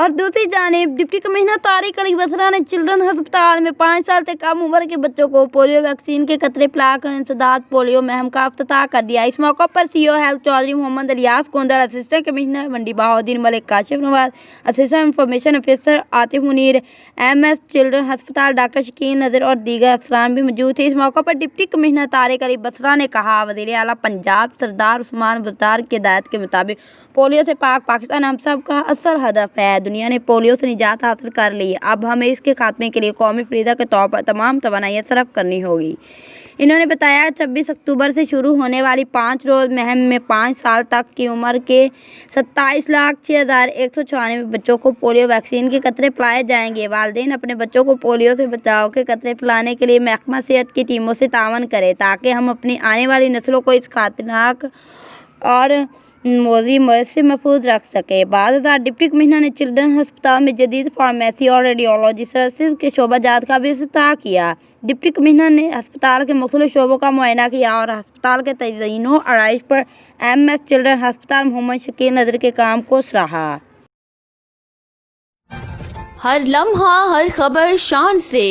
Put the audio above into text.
اور دوسری جانب ڈپٹی کمشنر طارق علی بسرا نے چلڈرن ہسپتال میں 5 سال سے کم عمر کے بچوں کو پولیو ویکسین کے قطرے پلا کر انسداد پولیو مہم کا افتتاح کر دیا۔ اس موقع پر C O health Chaudhry Muhammad Ilyas Kandar, assistant commissioner Mandi Bahauddin Malik, Kashif Nawaz, assistant information officer Atif Munir, M S children ہسپتال ڈاکٹر شکیل نذیر اور دیگر افسران بھی موجود تھے۔ اس موقع پر ڈپٹی کمشنر طارق علی بسرا نے کہا، وزیر اعلیٰ پنجاب سردار عثمان بزدار کی ہدایت کے مطابق پولیو سے پاک پاکستان ہم سب کا اصل ہدف ہے۔ دنیا نے پولیو سے نجات حاصل کر لی، اب ہمیں اس کے خاتمے کے لیے قومی فریضہ کے طور پر تمام توانائیاں صرف کرنی ہوگی۔ انہوں نے بتایا 26 اکتوبر سے شروع ہونے والی 5 روز مہم میں 5 سال تک کی عمر کے 27,06,194 بچوں کو پولیو ویکسین کے قطرے پلائے جائیں گے۔ والدین اپنے بچوں کو پولیو سے بچاؤ کے قطرے پلانے کے لیے محکمہ صحت کی ٹیموں سے تعاون کریں تاکہ ہم اپنی آنے والی نسلوں کو اس خطرناک اور موذی مرض سے محفوظ رکھ سکیں۔ بعد ازاں ڈپٹی کمشنر نے چلڈرن ہسپتال میں جدید فارمیسی اور ریڈیولوجی سروسز کے شعبہ جات کا بھی افتتاح کیا۔ ڈپٹی کمشنر نے ہسپتال کے مختلف شعبوں کا معائنہ کیا اور ہسپتال کے تزئین و آرائش پر ایم ایس چلڈرن ہسپتال محمد شکیل نذیر کے کام کو سراہا۔ ہر لمحہ ہر خبر شان سے